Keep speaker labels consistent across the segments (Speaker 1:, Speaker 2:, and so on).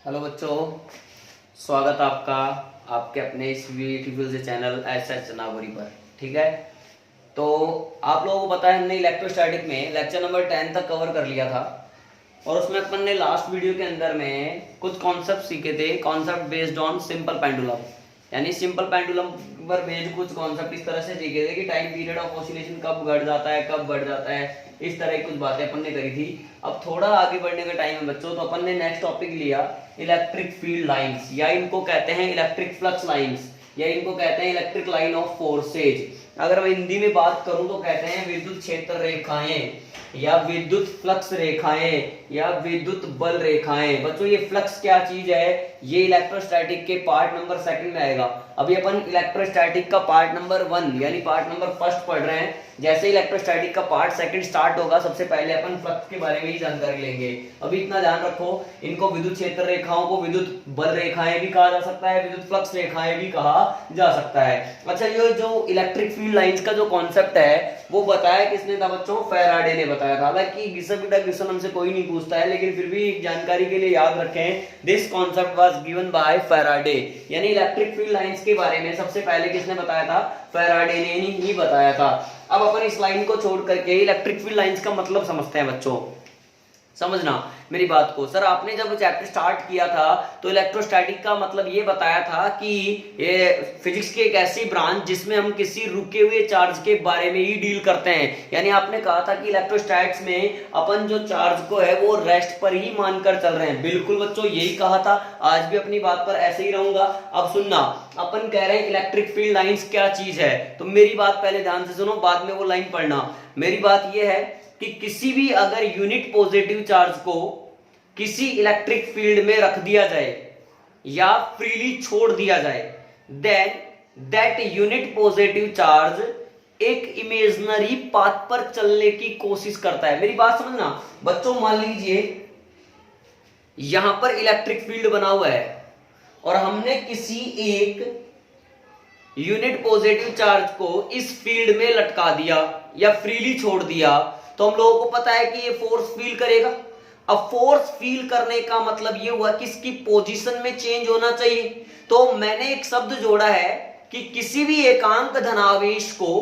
Speaker 1: Hello बच्चों, स्वागत आपका आपके अपने इस ब्यूटीफुल से चैनल एसएच नागौरी पर। ठीक है, तो आप लोगों को पता है हमने इलेक्ट्रोस्टैटिक में लेक्चर नंबर 10 तक कवर कर लिया था और उसमें अपन ने लास्ट वीडियो के अंदर में कुछ कॉन्सेप्ट सीखे थे। Concept based on simple pendulum, यानी सिंपल पेंडुलम पर बेस्ड कुछ कॉन्सेप्ट इस तरह से सीखे थे कि टाइम पीरियड ऑफ ऑसिलेशन कब घट जाता है, कब बढ़ जाता है, इस तरह की कुछ बातें अपन ने करी थी। अब थोड़ा आगे बढ़ने का टाइम है बच्चों, तो अपन ने नेक्स्ट टॉपिक लिया इलेक्ट्रिक फील्ड लाइंस, या इनको कहते हैं इलेक्ट्रिक फ्लक्स लाइंस, या इनको कहते हैं इलेक्ट्रिक लाइन ऑफ फोर्सेज। अगर मैं हिंदी में बात करूं तो कहते हैं विद्युत क्षेत्र रेखाएं, या विद्युत फ्लक्स रेखाएं, या विद्युत बल रेखाएं। बच्चों ये फ्लक्स क्या चीज है, ये इलेक्ट्रोस्टैटिक के पार्ट नंबर 2 में आएगा। अभी अपन इलेक्ट्रोस्टैटिक का पार्ट नंबर 1 यानी पार्ट नंबर 1 पढ़ रहे हैं। जैसे इलेक्ट्रोस्टैटिक का पार्ट 2 स्टार्ट होगा, सबसे पहले अपन फ्लक्स के बारे में ही जानकारी लेंगे। अभी इतना ध्यान रखो, इनको विद्युत क्षेत्र रेखाओं को विद्युत बल रेखाएं भी कहा जा सकता है, विद्युत फ्लक्स रेखाएं भी कहा जा सकता है। अच्छा, ये जो इलेक्ट्रिक फील्ड लाइंस का जो कॉन्सेप्ट है वो बताया किसने था बच्चों? फैराडे ने बताया था। हालांकि घिसा हमसे कोई नहीं पूछता है, लेकिन फिर भी जानकारी के लिए याद रखें, this concept was given by Faraday. यानी इलेक्ट्रिक फील्ड लाइंस के बारे में सबसे पहले किसने बताया था? फैराडे ने ही बताया था। अब अपन इस लाइन को छोड़ करके इलेक्ट्रिक फील्ड लाइंस का मतलब समझते हैं बच्चों। समझना मेरी बात को। सर आपने जब चैप्टर स्टार्ट किया था तो इलेक्ट्रोस्टैटिक का मतलब ये बताया था कि ये फिजिक्स की एक ऐसी ब्रांच जिसमें हम किसी रुके हुए चार्ज के बारे में ही डील करते हैं। यानी आपने कहा था कि इलेक्ट्रोस्टैट्स में अपन जो चार्ज को है वो रेस्ट पर ही मानकर चल रहे हैं। बिल्कुल बच्चों, यही कहा था, आज भी अपनी बात पर ऐसे ही रहूंगा। अब सुनना, अपन कह रहे हैं इलेक्ट्रिक फील्ड लाइंस क्या चीज है, तो मेरी बात पहले ध्यान से सुनो, बाद में वो लाइन पढ़ना। मेरी बात यह है कि किसी भी अगर यूनिट पॉजिटिव चार्ज को किसी इलेक्ट्रिक फील्ड में रख दिया जाए या फ्रीली छोड़ दिया जाए, then that unit positive charge एक इमेजिनरी पाथ पर चलने की कोशिश करता है। मेरी बात समझना बच्चों, मान लीजिए यहां पर इलेक्ट्रिक फील्ड बना हुआ है और हमने किसी एक यूनिट पॉजिटिव चार्ज को इस फील्ड में लटका दिया या फ्रीली छोड़ दिया, तो हम लोगों को पता है कि ये फोर्स फील करेगा। अब फोर्स फील करने का मतलब ये हुआ कि इसकी पोजीशन में चेंज होना चाहिए। तो मैंने एक शब्द जोड़ा है कि किसी भी एकांक धनावेश को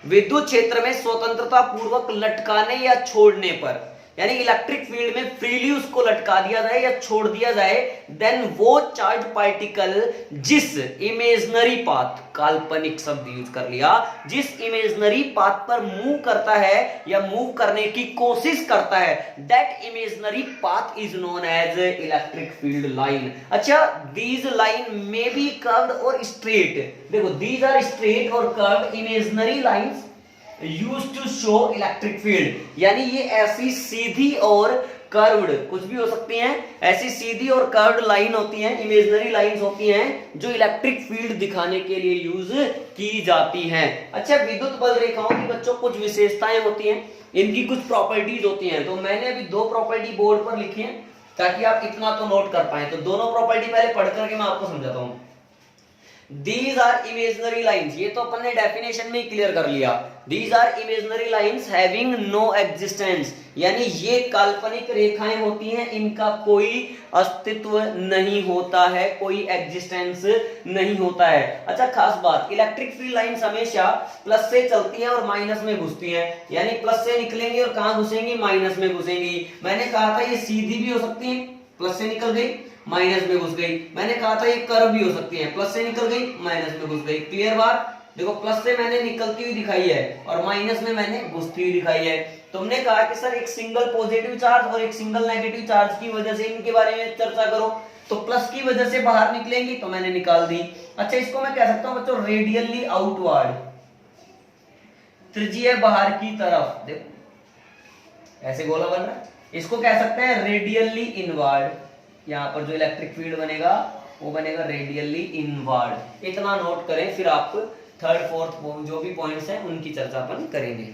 Speaker 1: विद्युत क्षेत्र में स्वतंत्रता पूर्वक लटकाने या छोड़ने पर, यानी इलेक्ट्रिक फील्ड में फ्रीली उसको लटका दिया जाए या छोड़ दिया जाए, देन वो चार्ज पार्टिकल जिस इमेजिनरी पाथ, काल्पनिक शब्द यूज कर लिया, जिस इमेजिनरी पाथ पर मूव करता है या मूव करने की कोशिश करता है, that imaginary path is known as electric field line. अच्छा, दीज लाइन में बी कर्व्ड और स्ट्रेट। देखो, दीज आर स्ट्रेट और curved imaginary lines used to show electric field. यानी ये ऐसी सीधी और कर्व्ड कुछ भी हो सकती हैं, ऐसी सीधी और कर्व्ड लाइन होती हैं, इमेजिनरी लाइंस होती हैं जो इलेक्ट्रिक फील्ड दिखाने के लिए यूज की जाती हैं। अच्छा, विद्युत बल रेखाओं की बच्चों कुछ विशेषताएं होती हैं, इनकी कुछ प्रॉपर्टीज होती हैं। तो मैंने अभी 2 प्रॉपर्टी बोर्ड पर लिखी है ताकि आप इतना तो नोट कर पाए। तो दोनों प्रॉपर्टी पहले पढ़ करके मैं आपको समझाता हूं। These are imaginary lines, ये तो अपन ने डेफिनेशन में ही क्लियर कर लिया। These are imaginary lines having no existence, यानी ये काल्पनिक रेखाएं होती हैं, इनका कोई अस्तित्व नहीं होता है, कोई एग्जिस्टेंस नहीं होता है। अच्छा, खास बात, इलेक्ट्रिक फील्ड लाइंस हमेशा प्लस से चलती हैं और माइनस में घुसती हैं। यानी प्लस से निकलेंगी और कहां घुसेंगी? माइनस में घुसेंगी। मैंने कहा था ये सीधी भी हो सकती है, प्लस से निकल गई माइनस में घुस गई। मैंने कहा था ये कर्व भी हो सकती है, प्लस से निकल गई माइनस में घुस गई। क्लियर बात? देखो, प्लस से मैंने निकलती हुई दिखाई है और माइनस में मैंने घुसती हुई दिखाई है। तुमने कहा कि सर एक सिंगल पॉजिटिव चार्ज और एक सिंगल नेगेटिव चार्ज की वजह से इनके बारे में चर्चा करो, तो प्लस की वजह से बाहर निकलेंगी, तो मैंने निकाल दी। अच्छा, इसको मैं कह सकता हूं बच्चों रेडियली आउटवर्ड, त्रिज्यीय बाहर की तरफ। देखो ऐसे गोला बन रहा है, इसको कह सकते हैं रेडियली इनवर्ड। यहां पर जो इलेक्ट्रिक फील्ड बनेगा वो बनेगा रेडियली इनवर्ड। इतना नोट करें, फिर आप थर्ड फोर्थ जो भी पॉइंट्स हैं उनकी चर्चा अपन करेंगे।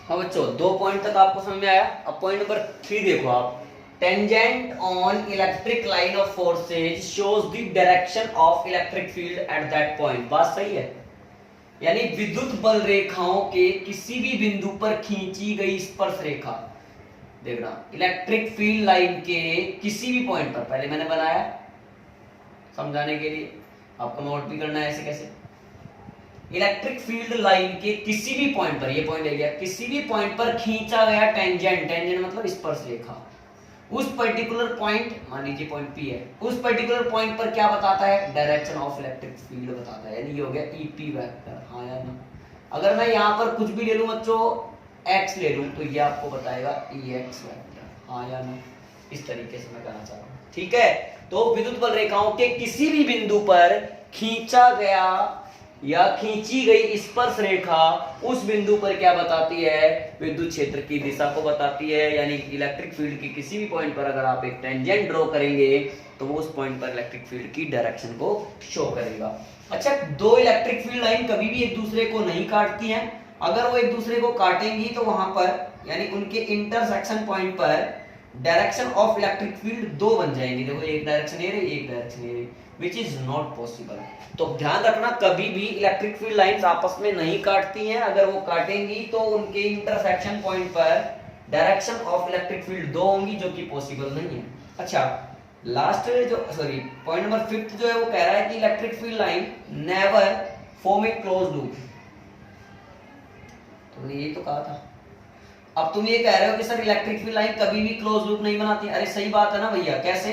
Speaker 1: हाँ बच्चों, 2 पॉइंट तक आपको समझ में आया। अब पॉइंट नंबर 3 देखो आप, tangent on electric line of forces shows the direction of electric field at that point. बात सही है, यानी विद्युत बल रेखाओं के किसी भी बिंदु पर खींची गई स्पर्श रेखा देखना, इलेक्ट्रिक फील्ड लाइन के किसी भी पॉइंट पर, पहले मैंने बनाया समझाने के लिए, आपको नोट भी करना है ऐसे कैसे। इलेक्ट्रिक फील्ड लाइन के किसी भी पॉइंट पर, ये पॉइंट ले लिया, किसी भी पॉइंट पर खींचा गया टेंजेंट, टेंजेंट मतलब स्पर्श रेखा, उस पर्टिकुलर पॉइंट, मान लीजिए पॉइंट P है, उस पर्टिकुलर पॉइंट पर क्या बताता है, डायरेक्शन ऑफ इलेक्ट्रिक फील्ड बताता है, यानी ये हो गया EP वेक्टर, हाँ या ना। अगर मैं यहाँ पर कुछ भी ले लूं बच्चों, x ले लूं, तो ये आपको बताएगा EX वेक्टर, हाँ या ना। इस तरीके से मैं कहना चाह रहा हूँ, ठीक है। तो विद्युत बल रेखाओं के किसी भी बिंदु पर खींचा गया या खींची गई स्पर्श रेखा उस बिंदु पर क्या बताती है, विद्युत क्षेत्र की दिशा को बताती है। यानी इलेक्ट्रिक फील्ड के किसी भी पॉइंट पर अगर आप एक टेंजेंट ड्रॉ करेंगे तो वो उस पॉइंट पर इलेक्ट्रिक फील्ड की डायरेक्शन को शो करेगा। अच्छा, दो इलेक्ट्रिक फील्ड लाइन कभी भी एक दूसरे को नहीं काटती हैं। अगर वो एक दूसरे को काटेंगी तो वहां पर यानी उनके इंटरसेक्शन पॉइंट पर डायरेक्शन ऑफ इलेक्ट्रिक फील्ड दो बन जाएंगे। देखो, एक डायरेक्शन ये रही, एक डायरेक्शन ये रही, विच इज नॉट पॉसिबल। तो ध्यान रखना, कभी भी इलेक्ट्रिक फील्ड लाइंस आपस में नहीं काटती हैं। अगर वो काटेंगी तो उनके इंटरसेक्शन पॉइंट पर डायरेक्शन ऑफ इलेक्ट्रिक फील्ड दो होंगी, जो कि पॉसिबल नहीं है। अच्छा, लास्ट जो पॉइंट नंबर 5 जो है वो कह रहा है कि electric field line never form a close loop. तुमने ये तो कहा था, अब तुम ये कह रहे हो कि सर इलेक्ट्रिक फील्ड लाइन कभी भी क्लोज लूप नहीं बनाती। अरे सही बात है ना भैया, कैसे?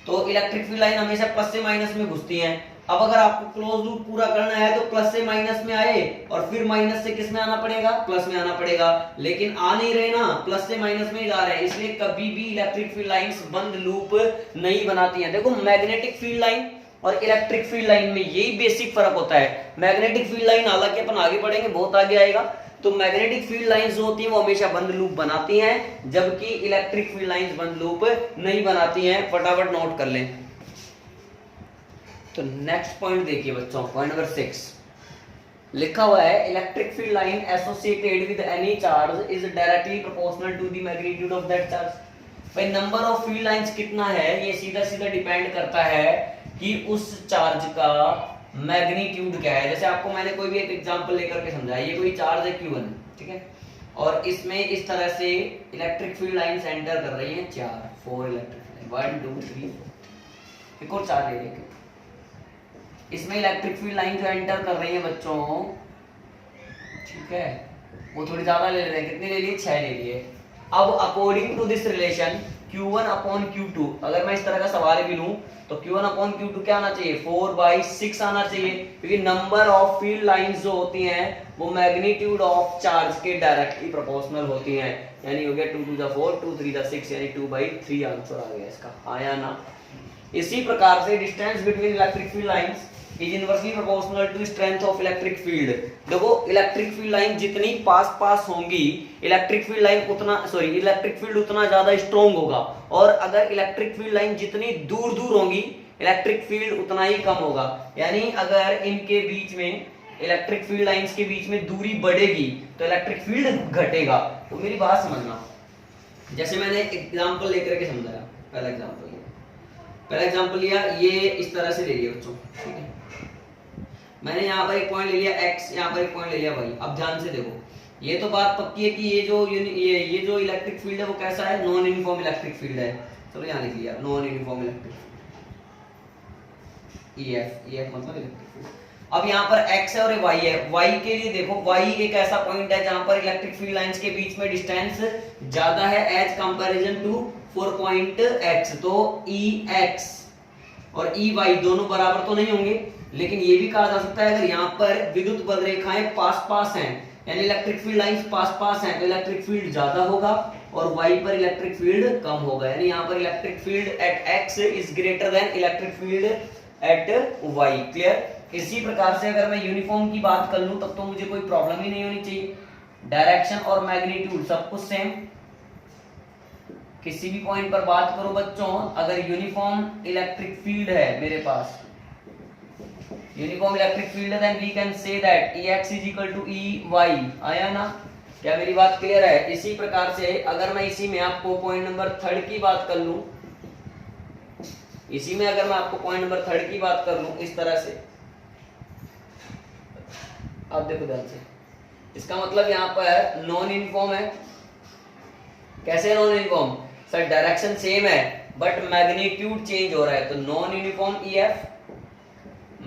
Speaker 1: तो इलेक्ट्रिक फील्ड लाइन हमेशा प्लस से माइनस में घुसती हैं। अब अगर आपको क्लोज लूप पूरा करना है तो प्लस से माइनस में आए और फिर माइनस से किस में आना पड़ेगा, प्लस में आना पड़ेगा। लेकिन आ नहीं रहे ना, प्लस से माइनस में जा रहे हैं, इसलिए कभी भी इलेक्ट्रिक फील्ड लाइंस बंद लूप नहीं बनाती हैं। देखो, मैग्नेटिक फील्ड लाइन और इलेक्ट्रिक फील्ड लाइन में यही बेसिक फर्क होता है। मैग्नेटिक फील्ड लाइन, हालांकि अपन आगे बढ़ेंगे, बहुत आगे आएगा, तो मैग्नेटिक फील्ड लाइंस जो होती हैं वो हमेशा बंद लूप बनाती हैं, जबकि इलेक्ट्रिक फील्ड लाइंस बंद लूप नहीं बनाती हैं। फटाफट नोट कर लें। तो नेक्स्ट पॉइंट देखिए बच्चों, पॉइंट नंबर 6 लिखा हुआ है, electric field line associated with any charge is directly proportional to the magnitude of that charge. भाई, नंबर ऑफ फील्ड लाइंस कितना है, ये सीधा सीधा डिपेंड करता है कि उस चार्ज का मैग्नीट्यूड क्या है। जैसे आपको मैंने कोई भी एक एग्जांपल लेकर के समझाया, ये कोई चार्ज है Q1, ठीक है, और इसमें इस तरह से इलेक्ट्रिक फील्ड लाइंस एंटर कर रही हैं 4 इलेक्ट्रिक लाइन, 1 2 3 4, एक और 4 ले लेंगे। इसमें इलेक्ट्रिक फील्ड लाइन जो एंटर कर रही है बच्चों, ठीक है, वो थोड़ी ज्यादा ले रहे हैं। कितनी ले लिए? 6 ले लिए। अब according to this relation Q1 upon Q2, अगर मैं इस तरह का सवाल भी लूं तो Q1 अपॉन Q2 क्या आना चाहिए, 4/6 आना चाहिए, क्योंकि नंबर ऑफ फील्ड लाइंस जो होती हैं वो मैग्नीट्यूड ऑफ चार्ज के डायरेक्टली प्रोपोर्शनल होती हैं। यानी हो गया 2 to the 4, 2 3 the 6, यानी 2/3 आंसर आ गया इसका, आया ना। इसी प्रकार से distance between electric field lines is inversely proportional to strength of electric field. देखो, इलेक्ट्रिक फील्ड लाइन जितनी पास होंगी, electric field line electric field उतना ज्यादा स्ट्रॉन्ग होगा, और अगर इलेक्ट्रिक फील्ड लाइन जितनी दूर होंगी, इलेक्ट्रिक फील्ड उतना ही कम होगा। यानी अगर इनके बीच में, इलेक्ट्रिक फील्ड लाइंस के बीच में दूरी बढ़ेगी तो इलेक्ट्रिक फील्ड घटेगा। तो मेरी बात समझना, जैसे मैंने एग्जांपल लेकर के समझाया, पहला एग्जांपल लिया, ये इस तरह से ले लिया बच्चों, ठीक है, मैंने यहाँ पर एक पॉइंट ले लिया x, यहाँ पर एक पॉइंट ले लिया y। अब ध्यान से देखो, ये तो बात पक्की है कि ये जो इलेक्ट्रिक फील्ड है वो कैसा है, नॉन यूनिफॉर्म इलेक्ट्रिक फील्ड है। चलो यहाँ लिख लिया non uniform electric field, EF मतलब इलेक्ट्रिक फील्ड। अब यहाँ पर x है और y है। y के लिए देखो, y एक ऐसा पॉइंट है जहां पर इलेक्ट्रिक फील्ड लाइंस के बीच में डिस्टेंस ज्यादा है as comparison to 4 point x। तो EX और EY दोनों बराबर तो नहीं होंगे, लेकिन ये भी कहा जा सकता है अगर यहाँ पर विद्युत बल रेखाएं पास हैं, यानी इलेक्ट्रिक फील्ड लाइंस पास हैं, तो इलेक्ट्रिक फील्ड ज्यादा होगा और y पर इलेक्ट्रिक फील्ड कम होगा। यानी यहाँ पर electric field at x is greater than electric field at y। Clear? इसी प्रकार से अगर मैं यूनिफॉर्म की बात कर लूं तब तो मुझे कोई प्रॉब्लम ही नहीं होनी चाहिए। डायरेक्शन और मैग्नीट्यूड सब कुछ सेम। किसी भी पॉइंट पर बात करो बच्चों, अगर यूनिफॉर्म इलेक्ट्रिक फील्ड है मेरे पास, यूनिफॉर्म इलेक्ट्रिक फील्ड है, then we can say that Ex is equal to EY। आया ना? क्या मेरी बात क्लियर है? इसी प्रकार से अगर मैं इसी में आपको पॉइंट नंबर 3 की बात कर लूं, इसी में अगर मैं आपको पॉइंट नंबर 3 की बात कर लूं इस तरह से, अब देखो ध्यान से, इसका मतलब यहाँ पर नॉन यूनिफॉर्म है, कैसे non uniform? Sir direction same है बट मैग्नीट्यूड चेंज हो रहा है, तो non uniform EF,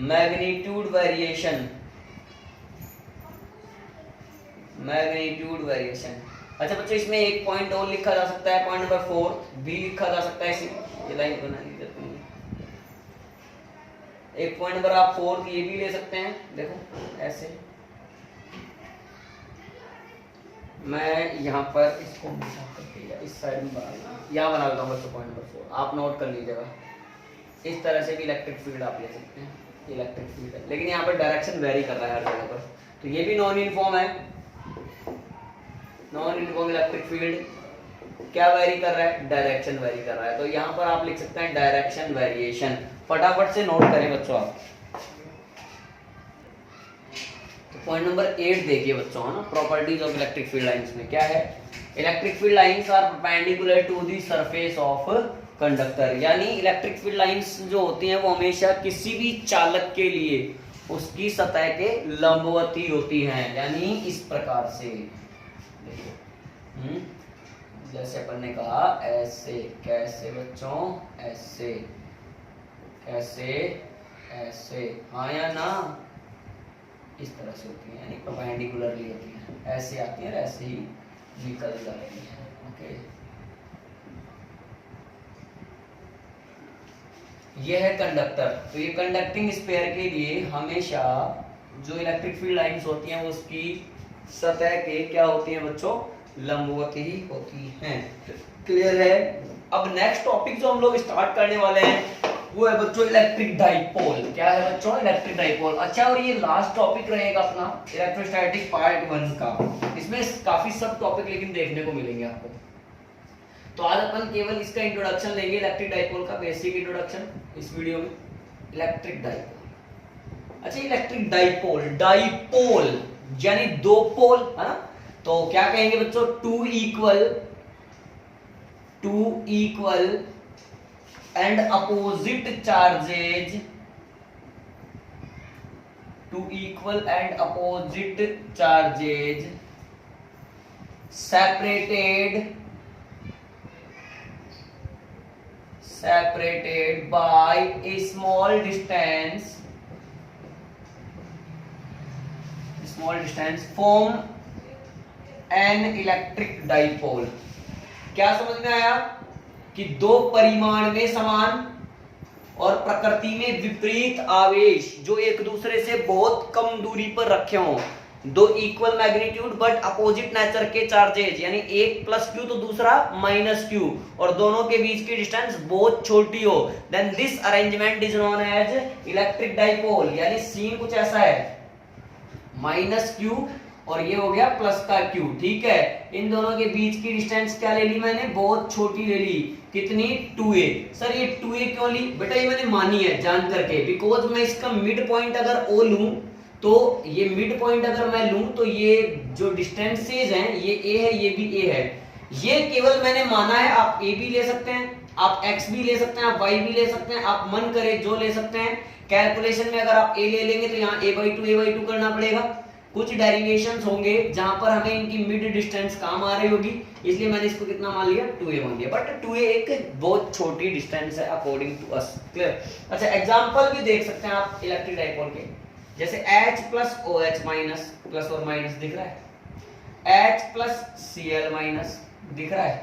Speaker 1: magnitude variation, magnitude variation. अच्छा बच्चों इसमें एक पॉइंट और लिखा जा सकता है, पॉइंट नंबर 4 भी लिखा जा सकता है, इसी ये लाइन बनानी जरूरत नहीं है। एक पॉइंट नंबर आप 4 ये भी ले सकते हैं, देखो ऐसे मैं यहाँ पर इसको इस साइड में बना, यहाँ बना देता हूँ बच्चों पॉइंट नंबर 4, आप नोट कर लीजिएगा। इस तरह से भी इलेक्ट्रिक फील्ड आप ले सकते हैं, इलेक्ट्रिक फील्ड है लेकिन यहाँ पर डायरेक्शन वेरी कर रहा है हर जगह पर, तो ये भी नॉन यूनिफॉर्म है। नॉन यूनिफॉर्म इलेक्ट्रिक फील्ड क्या वेरी कर रहा है? डायरेक्शन वेरी कर रहा है, तो यहाँ पर आप लिख सकते हैं डायरेक्शन वेरिएशन। फटाफट से नोट करें बच्चों आप। तो पॉइंट नंबर 8 देखिए बच्चों, है ना, properties of electric field lines में क्या है? Electric field lines are perpendicular to the surface of conductor, यानी इलेक्ट्रिक फील्ड लाइंस जो होती हैं वो हमेशा किसी भी चालक के लिए उसकी सतह के लंबवती होती हैं, यानी इस प्रकार से जैसे अपन ने कहा ऐसे, कैसे बच्चों? ऐसे, कैसे? ऐसे, हाँ या ना? इस तरह से होती है, यानी परपेंडिकुलरली होती है, ऐसे आती है, ऐसे ही निकल जाती है। ओके, ये है कंडक्टर। तो ये कंडक्टिंग स्फीयर के लिए हमेशा जो इलेक्ट्रिक फील्ड लाइंस होती हैं उसकी सतह के क्या होती हैं बच्चों? लंबवती ही होती हैं। क्लियर है? अब नेक्स्ट टॉपिक जो हम लोग स्टार्ट करने वाले हैं वो है बच्चों इलेक्ट्रिक डाइपोल। क्या है बच्चों? Electric dipole. अच्छा, और ये लास्ट टॉपिक रहेगा अपना इलेक्ट्रोस्टैटिक पार्ट 1 का। इसमें काफी सब टॉपिक लेकिन देखने को मिलेंगे आपको। तो आज अपन केवल इसका इंट्रोडक्शन लेंगे, इलेक्ट्रिक डाइपोल का बेसिक इंट्रोडक्शन इस वीडियो में। Electric dipole. अच्छा, इलेक्ट्रिक डाइपोल, डाइपोल यानी दो पोल, है ना? तो क्या कहेंगे बच्चों? Two equal and opposite charges, two equal and opposite charges separated by a small distance form an electric dipole। क्या समझ में आया? कि दो परिमाण में समान और प्रकृति में विपरीत आवेश जो एक दूसरे से बहुत कम दूरी पर रखे हों, दो equal magnitude but opposite nature के चार्जेज, यानी एक प्लस क्यू तो दूसरा माइनस क्यू, और दोनों के बीच की डिस्टेंस बहुत छोटी हो, then this arrangement is known as electric dipole. यानी सीन कुछ ऐसा है, माइनस क्यू और ये हो गया प्लस का क्यू, ठीक है। इन दोनों के बीच की डिस्टेंस क्या ले ली मैंने? बहुत छोटी ले ली। कितनी? 2a। सर ये 2a क्यों ली? बेटा ये मैंने मानी है जान करके, बिकॉज मैं इसका मिड पॉइंट अगर o लूं तो ये मिड पॉइंट अगर मैं लूं तो ये जो डिस्टेंसेज हैं ये a है, ये भी a है। ये केवल मैंने माना है, आप a भी ले सकते हैं, आप x भी ले सकते हैं, आप y भी ले सकते हैं, आप मन करे जो ले सकते हैं। कैलकुलेशन में अगर आप a ले लेंगे तो यहाँ a/2 करना पड़ेगा। कुछ डेरिवेशंस होंगे जहां पर हमें इनकी मिड डिस्टेंस काम आ रही होगी, इसलिए मैंने इसको कितना मान लिया? 2a मान लिया। बट 2a एक बहुत छोटी डिस्टेंस है अकॉर्डिंग टू अस। क्लियर? अच्छा, एग्जांपल भी देख सकते हैं आप इलेक्ट्रिक डाइपोल के, जैसे H plus OH minus, plus और माइनस दिख रहा है, H प्लस Cl माइनस दिख रहा है,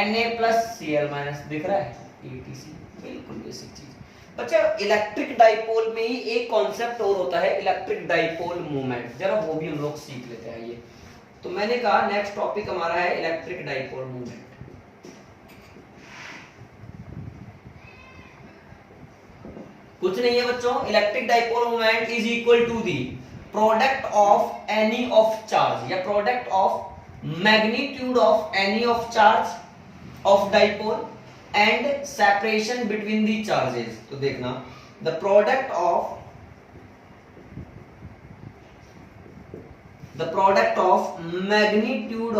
Speaker 1: Na प्लस Cl माइनस दिख रहा है, etc। बिल्कुल बेसिक चीज। बच्चा इलेक्ट्रिक डाइपोल में ही एक कॉन्सेप्ट और होता है, इलेक्ट्रिक डाइपोल मूवमेंट, जरा वो भी हम लोग सीख लेते हैं। ये तो मैंने कहा नेक्स्ट टॉपिक हमारा है इलेक्ट्रिक डाइपोल मूवमेंट। कुछ नहीं है बच्चों, electric dipole movement is equal to the product of any of charge या product of magnitude of any of charge of dipole and separation between the charges। तो देखना, the product of magnitude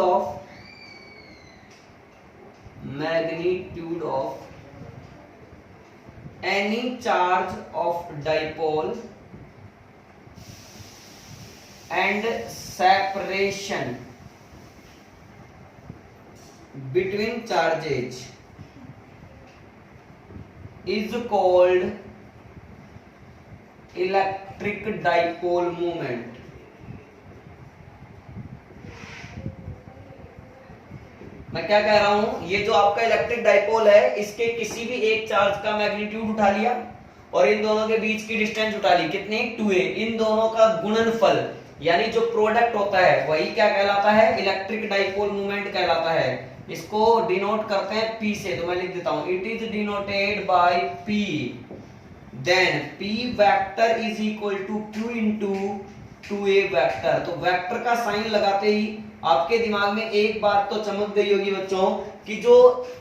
Speaker 1: of any charge of dipole and separation between charges is called electric dipole moment. मैं क्या कह रहा हूं, ये जो आपका इलेक्ट्रिक डाइपोल है, इसके किसी भी एक चार्ज का मैग्नीट्यूड उठा लिया और इन दोनों के बीच की डिस्टेंस उठा ली, कितनी 2a, इन दोनों का गुणनफल यानी जो प्रोडक्ट होता है वही क्या कहलाता है, इलेक्ट्रिक डाइपोल मोमेंट कहलाता है। इसको डिनोट करते हैं P से, तो मैं लिख देता हूं, it is denoted by P, then P vector is equal to Q into 2a vector. तो वेक्टर का साइन लगाते ही आपके दिमाग में एक बात तो चमक गई होगी बच्चों कि जो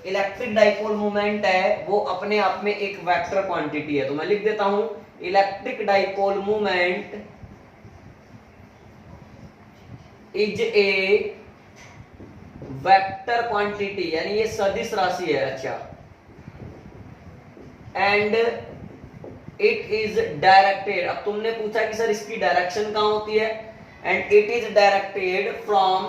Speaker 1: इलेक्ट्रिक डाइपोल मोमेंट है वो अपने आप में एक वेक्टर क्वांटिटी है। तो मैं लिख देता हूं, electric dipole moment is a vector quantity, यानी ये सदिश राशि है। अच्छा, एंड इट इज डायरेक्टेड, अब तुमने पूछा कि सर इसकी डायरेक्शन कहां होती है, and it is directed from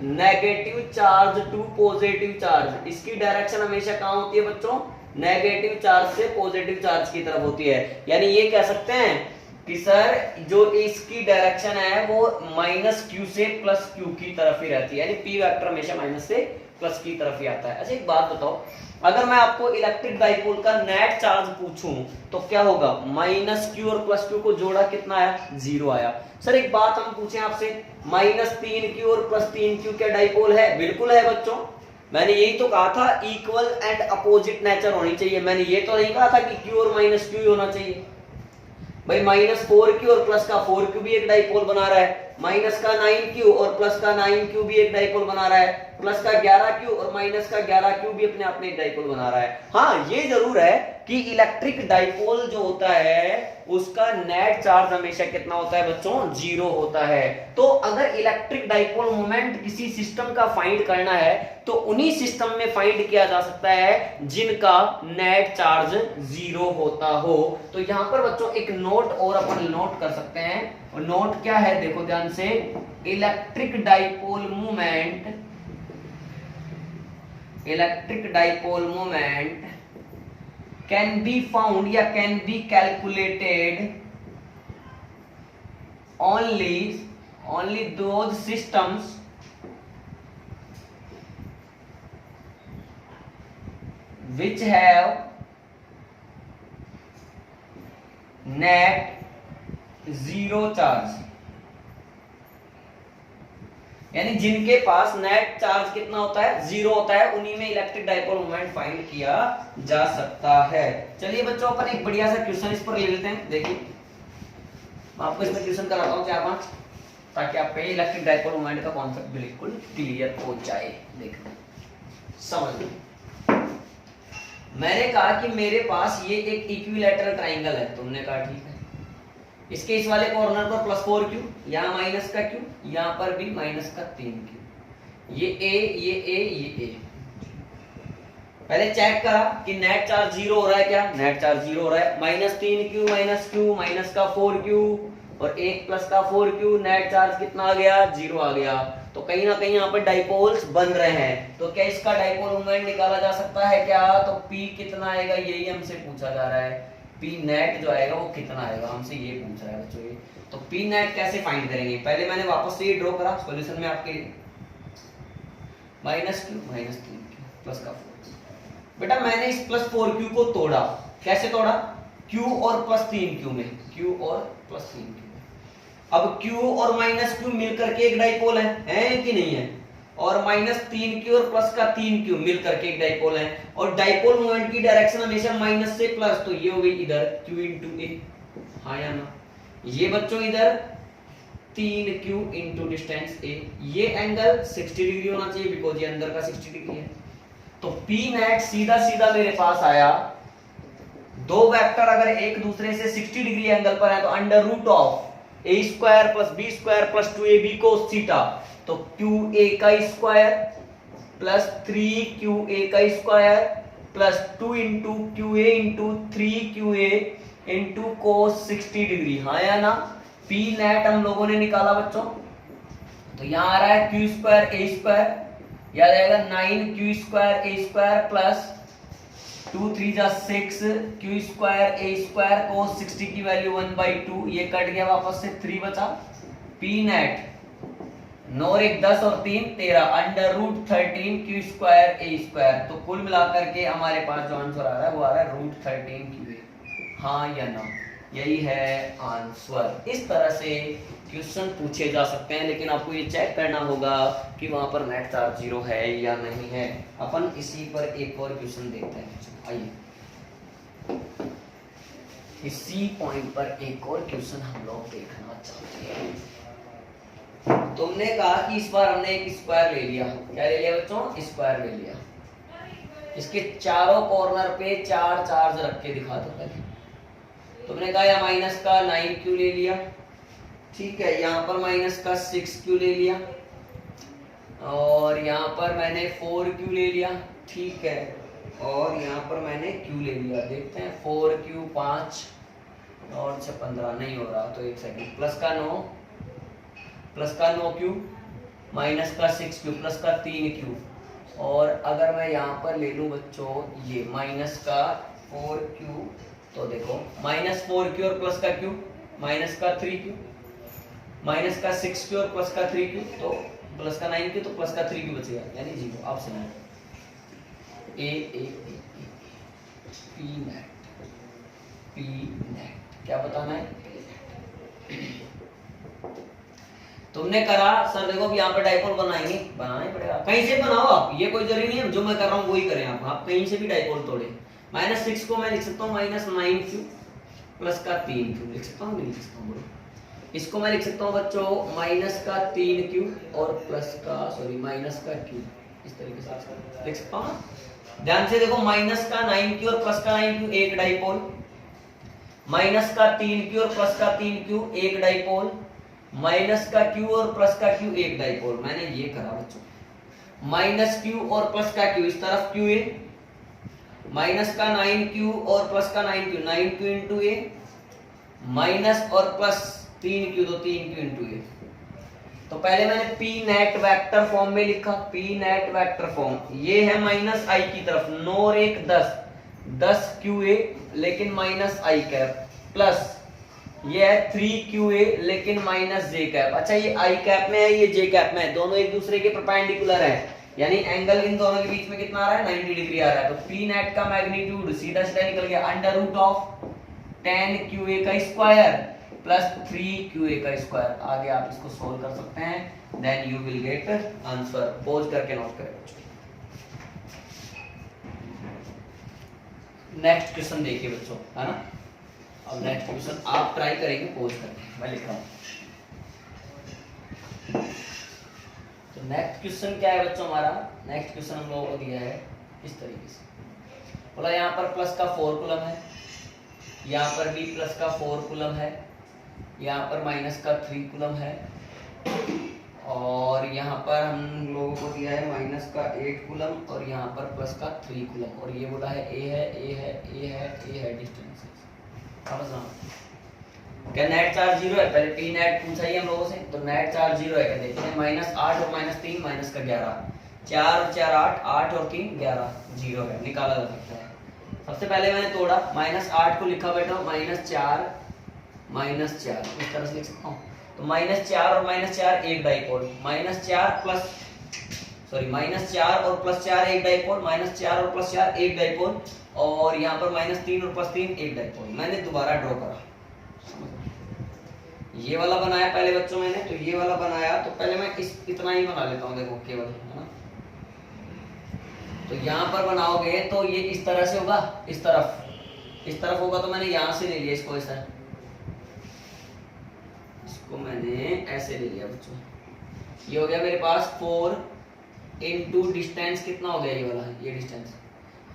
Speaker 1: negative charge to positive charge. इसकी डायरेक्शन हमेशा कहां होती है बच्चों, नेगेटिव चार्ज से पॉजिटिव चार्ज की तरफ होती है। यानी ये कह सकते हैं कि सर जो इसकी डायरेक्शन है वो -q से +q की तरफ ही रहती है, यानी p वेक्टर हमेशा माइनस से प्लस की तरफ ही आता है। अच्छा एक बात बताओ, अगर मैं आपको इलेक्ट्रिक डाइपोल का नेट चार्ज पूछूं तो क्या होगा, -q और +q को जोड़ा कितना आया, 0 आया। सर एक बात हम पूछें आपसे, -3q और +3q क्या डाइपोल है, बिल्कुल है बच्चों। मैंने यही तो कहा था इक्वल एंड अपोजिट नेचर होनी चाहिए, मैंने ये तो नहीं कहा था कि q और -q ही होना चाहिए। भाई -4q और प्लस का 4q भी एक डाइपोल बना रहा है, माइनस का 9q और प्लस का 9q भी एक डाइपोल बना रहा है, प्लस का 11q और माइनस का 11q भी अपने आप में एक डाइपोल बना रहा है। हाँ ये जरूर है कि इलेक्ट्रिक डाइपोल जो होता है उसका नेट चार्ज हमेशा कितना होता है बच्चों, 0 होता है। तो अगर इलेक्ट्रिक डाइपोल मोमेंट किसी सिस्टम का फाइंड करना है तो उन्हीं सिस्टम में फाइंड किया जा सकता है जिनका नेट चार्ज 0 होता हो। तो यहां पर बच्चों एक नोट और अपन नोट कर सकते हैं, और नोट क्या है देखो ध्यान से, electric dipole moment can be found या can be calculated only those systems which have net 0 charge, यानी जिनके पास नेट चार्ज कितना होता है, 0 होता है, उन्हीं में इलेक्ट्रिक डाइपोल मोमेंट फाइंड किया जा सकता है। चलिए बच्चों अपन एक बढ़िया सा क्वेश्चन इस पर ले लेते हैं। देखिए मैं आपको इसमें क्वेश्चन कराता हूँ 4-5, ताकि आपको इलेक्ट्रिक डाइपोल मोमेंट का कॉन्सेप्ट बिल्कुल क्लियर हो जाए। देखो समझ लो, मैंने कहा कि मेरे पास ये एक इक्विलैटरल ट्राइंगल है, तुमने कहा ठीक है, इसके इस वाले कॉर्नर पर +4q, यहाँ माइनस का q, यहाँ पर भी माइनस का 3q, ये a, ये a। पहले चेक करा कि नेट चार्ज 0 हो रहा है, क्या नेट चार्ज 0 हो रहा है, -3q -q माइनस का 4q और 1 प्लस का 4q, नेट चार्ज कितना आ गया, 0 आ गया। तो कहीं ना कहीं यहाँ पर डाइपोल्स बन रहे हैं, तो क्या इसका डाइपोल मोमेंट निकाला जा सकता है क्या, तो P कितना आएगा यही हमसे पूछा जा रहा है, P नेट जो आएगा वो कितना आएगा, हमसे ये पूछ रहा है बच्चों ये। तो P नेट कैसे फाइंड करेंगे, पहले मैंने वापस से ये ड्रॉ करा सॉल्यूशन में आपके, -q -3q प्लस का 4, बेटा मैंने इस +4q को तोड़ा, कैसे तोड़ा, q और +3q में, q और +3q। अब q और -q मिलकर के एक डाइपोल है कि नहीं है, और -3q और प्लस का 3q मिलकर के एक डाइपोल है, और डाइपोल मोमेंट की डायरेक्शन हमेशा माइनस से प्लस, तो ये हो गई इधर q इंटू a, हाँ या ना, ये बच्चों इधर 3q इंटू डिस्टेंस a, ये एंगल 60 डिग्री होना चाहिए बिकॉज ये अंदर का 60 डिग्री है। तो P नेट सीधा सीधा मेरे पास आया, दो वेक्टर अगर एक दूसरे से 60 डिग्री एंगल पर है तो √of a² + b² + 2ab cos theta, तो qa का स्क्वायर प्लस 3qa का square plus 2 into qa into 3qa into cos 60 degree, हाँ या ना। P नेट हम लोगों ने निकाला बच्चों, तो यहाँ आ रहा है q² a² याद आएगा 9 क्यू स्क्वायर ए स्क्वायर प्लस 2 3 जा 6 क्यू स्क्वायर ए स्क्वायर cos 60 की वैल्यू 1/2, ये कट गया वापस से 3 बचा। पी नेट 9 1 10 और 3 13 अंडर रूट 13 क्यू स्क्वायर ए स्क्वायर। तो कुल मिलाकर के हमारे पास जो आंसर आ रहा है वो आ रहा है रूट 13 क्यू ए। हाँ या ना, यही है आंसर। इस तरह से क्वेश्चन पूछे जा सकते हैं, लेकिन आपको ये चेक करना होगा कि वहां पर नेट चार्ज 0 है या नहीं है। अपन इसी पर एक और क्वेश्चन देखते हैं। आइए इसी पॉइंट पर एक और क्वेश्चन हम लोग देखना चाहते हैं। तुमने कहा कि इस बार हमने एक स्क्वायर ले लिया। क्या ले लिया बच्चों? स्क्वायर ले लिया। इसके चारों कॉर्नर पे 4 चार्ज रख के दिखा दो पहले। तुमने कहा या माइनस का 9q ले लिया, ठीक है। यहाँ पर माइनस का 6q ले लिया और यहाँ पर मैंने 4q ले लिया, ठीक है। और यहाँ पर मैंने q ले लिया। देखते हैं 4q 5 और 6 15 नहीं हो रहा, तो एक सेकंड। प्लस का 9q माइनस का 6q प्लस का 3q। और अगर मैं यहाँ पर ले लूँ बच्चों ये माइनस का 4q, तो देखो माइनस 4q और प्लस का q माइनस का 3q, माइनस का 6q और प्लस का 3q, तो प्लस का 9q, तो प्लस का 3q बचेगा, यानी 0। आप सुना ए पी नेट क्या बताना है? तुमने करा सर देखो यहाँ पे डाइपोल बनाएंगे, बनाना ही पड़ेगा। कहीं से बनाओ आप, ये कोई जरूरी नहीं है जो मैं कर रहा हूँ वही करें आप कहीं से भी डाइपोल तोड़े। माइनस 6 को मैं लिख सकता हूँ माइनस 9q प्लस का 3q लिख सकता हूँ, नहीं लिख सकता हूँ? इसको मैं लिख सकता हूँ बच्चों माइनस का 3q और प्लस का माइनस का q, इस तरीके से लिख सकता हूँ। ध्यान से देखो माइनस का 9q और प्लस का 9q एक डाइपोल, माइनस का 3q और प्लस का 3q एक डाइपोल, माइनस का q और प्लस का q एक डाइपोल। मैंने ये करा बच्चों, माइनस q और प्लस का q इस तरफ q ए, माइनस का 9q और प्लस का 9q इंटू ए, माइनस और प्लस 3q तो 3q इंटू ए। तो पहले मैंने पी नेट वेक्टर फॉर्म में लिखा, पी नेट वेक्टर फॉर्म ये है माइनस आई की तरफ 9 1 10 q ए लेकिन माइनस आई कैप, प्लस ये है 3q ए लेकिन माइनस जे कैप। अच्छा ये आई कैप में है, ये जे कैप में है, दोनों एक दूसरे के परपेंडिकुलर है, यानी एंगल इन दोनों के बीच में कितना आ रहा है? 90 डिग्री आ रहा है। तो पी नेट का मैग्नीट्यूड सीधा सीधा निकल गया अंडर रूट ऑफ 10q ए का स्क्वायर प्लस 3q का स्क्वायर। आगे आप इसको सोल्व कर सकते हैं, then you will get answer. Pause करके नोट करें बच्चों। नेक्स्ट क्वेश्चन देखिए बच्चों, है ना। अब नेक्स्ट क्वेश्चन आप ट्राई करेंगे पोज करके, मैं लिख रहा हूं। तो नेक्स्ट क्वेश्चन क्या है बच्चों हमारा? नेक्स्ट क्वेश्चन हम लोगों को दिया है इस तरीके से, बोला यहाँ पर प्लस का 4 कूलम है, यहाँ पर भी प्लस का 4 कूलम है, यहाँ पर माइनस का 3 कूलम है, और यहाँ पर हम लोगों को दिया है माइनस का 8 कूलम और यहाँ पर प्लस का 3 कूलम। और ये बोला है ए है, ए है, ए है, ए है डिस्टेंस। समझना क्या नेट चार्ज 0 है? पहले पी नेट पूछा ही हम लोगों से, तो नेट चार्ज 0 है। क्या देखते हैं? माइनस 8 और माइनस 3 माइनस का 11, 4 और 4 8, 8 और 3 11, 0 है, निकाला जा सकता है। सबसे पहले मैंने तोड़ा, माइनस 8 को लिखा बैठा माइनस 4 इस तरह से लिख सकता हूँ। तो माइनस 4 और माइनस 4 एक डाइपोल, माइनस 4 और प्लस 4 एक डाइपोल, माइनस 4 और प्लस 4 एक डाइपोल, और यहाँ पर माइनस 3 और प्लस 3 एक डाइपोल। मैंने दोबारा ड्रॉ करा, ये वाला बनाया पहले बच्चों मैंने, तो ये वाला बनाया, तो पहले मैं इतना ही बना लेता हूँ, देखो केवल, है ना। तो यहाँ पर बनाओगे तो ये इस तरह से होगा, इस तरफ होगा, तो मैंने यहाँ से ले लिया इसको, इसको मैंने ऐसे ले लिया बच्चों। ये हो गया मेरे पास 4 इंटू डिस्टेंस कितना हो गया? ये वाला, ये डिस्टेंस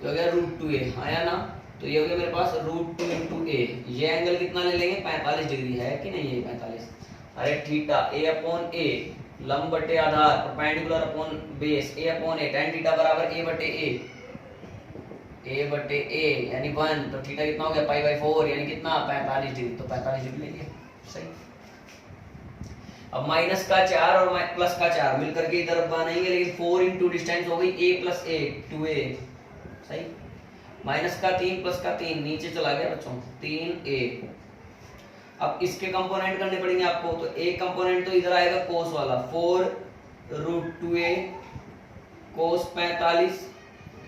Speaker 1: ये हो गया √2a, आया ना। तो ये हो गया मेरे पास √2 इंटू ए। ये एंगल कितना ले लेंगे? 45 डिग्री है कि नहीं? ये 45। अरे थीटा a अपॉन a लंब बटे आधार perpendicular upon base a upon a tan theta बराबर a बटे a यानी 1। तो थीटा कितना हो गया? पाई/4 यानी कितना? 45 डिग्री। तो 45 डिग्री ले लिया, सही। अब माइनस का 4 और प्लस का 4 मिलकर के इधर बनाएंगे, लेकिन 4 इंटू डिस्टेंस हो गई a प्लस a 2a, सही। माइनस का 3 प्लस का 3 नीचे चला गया बच्चों 3a। अब इसके कंपोनेंट करने पड़ेंगे आपको, तो एक कंपोनेंट तो इधर आएगा कोस वाला 4 रूट 2a कोस 45,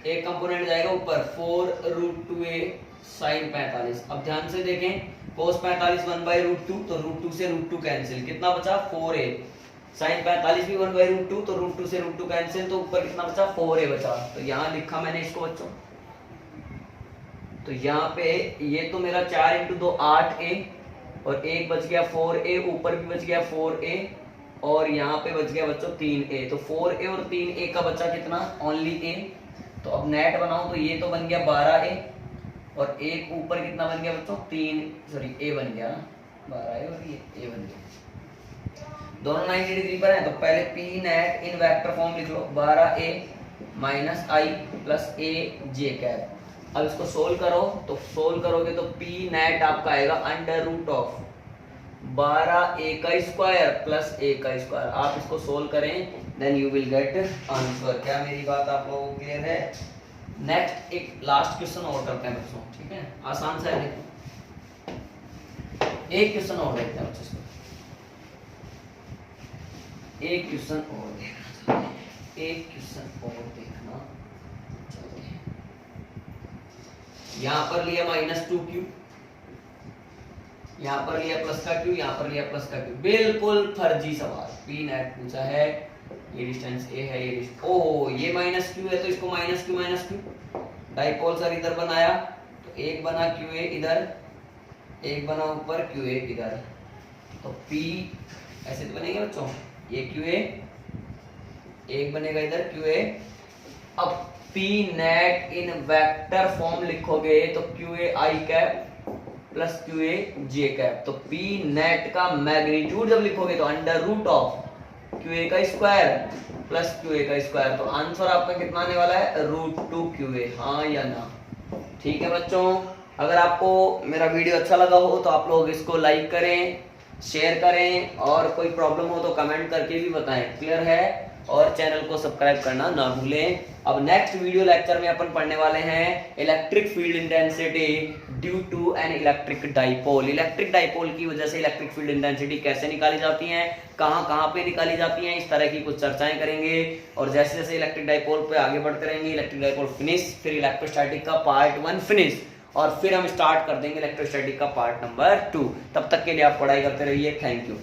Speaker 1: एक कंपोनेंट जाएगा ऊपर 4 रूट 2a साइन 45। अब ध्यान से देखें कोस 45 1 बाई रूट 2, तो रूट 2 से रूट 2 कैंसिल, कितना बचा 4a। साइन 45 भी 1 बाई रूट 2, तो रूट 2 से रूट 2 कैंसिल, तो ऊपर कितना बचा 4a बचा। तो यहाँ लिखा मैंने इसको बच्चों, तो यहाँ पे ये तो मेरा 4 इंटू 2 8a और एक बच गया 4a, ऊपर भी बच गया 4a और यहाँ पे बच गया बच्चों 3a। तो 4a और 3a का बचा कितना ओनली a। तो अब नेट बनाऊं तो ये तो बन गया 12a और एक ऊपर कितना बन गया बच्चों 3, सॉरी a बन गया ना 12a और ये a बन गया। दोनों 90 डिग्री पर है, तो पहले p नेट इन वेक्टर फॉर्म लिख लो 12a minus I plus a j cap. अब इसको सोल्व करो, तो सोल्व करोगे तो p नेट आपका आएगा अंडर रूट ऑफ 12a का स्क्वायर प्लस a का स्क्वायर। आप इसको सोल्व करें then you will get answer. क्या मेरी बात आप लोगों को क्लियर है? नेक्स्ट एक लास्ट क्वेश्चन और करते हैं बच्चों, ठीक है, आसान सा है। देखो एक क्वेश्चन और देखते हैं बच्चों, एक क्वेश्चन और देखना, एक क्वेश्चन और देखना। यहां पर लिया -2q, यहां पर लिया प्लस का q, यहां पर लिया प्लस का q, बिल्कुल फर्जी सवाल। p नेट पूछा है, ये डिस्टेंस a है, ये ओ ये -q है तो इसको -q डाइपोल सर इधर बनाया, तो एक बना qa इधर, एक बना ऊपर qa इधर, तो p ऐसे तो बनेगा बच्चों, ये qa एक बनेगा इधर qa। अब p नेट इन वेक्टर फॉर्म लिखोगे तो qa i cap plus qa j cap. तो p नेट का मैग्नीट्यूड जब लिखोगे तो अंडर रूट ऑफ qa का स्क्वायर प्लस qa का स्क्वायर। तो आंसर आपका कितना आने वाला है √2qa, हाँ या ना? ठीक है बच्चों, अगर आपको मेरा वीडियो अच्छा लगा हो तो आप लोग इसको लाइक करें, शेयर करें और कोई प्रॉब्लम हो तो कमेंट करके भी बताएं। क्लियर है? और चैनल को सब्सक्राइब करना ना भूलें। अब नेक्स्ट वीडियो लेक्चर में अपन पढ़ने वाले हैं electric field intensity due to an electric dipole. Electric dipole की वजह से इलेक्ट्रिक फील्ड इंटेंसिटी कैसे निकाली जाती है, कहां पे निकाली जाती है, इस तरह की कुछ चर्चाएं करेंगे। और जैसे जैसे इलेक्ट्रिक डाइपोल पे आगे बढ़ते रहेंगे, इलेक्ट्रिक डाइपोल फिनिश, फिर इलेक्ट्रोस्टैटिक का पार्ट 1 फिनिश, और फिर हम स्टार्ट कर देंगे इलेक्ट्रोस्टैटिक का पार्ट नंबर 2। तब तक के लिए आप पढ़ाई करते रहिए। Thank you.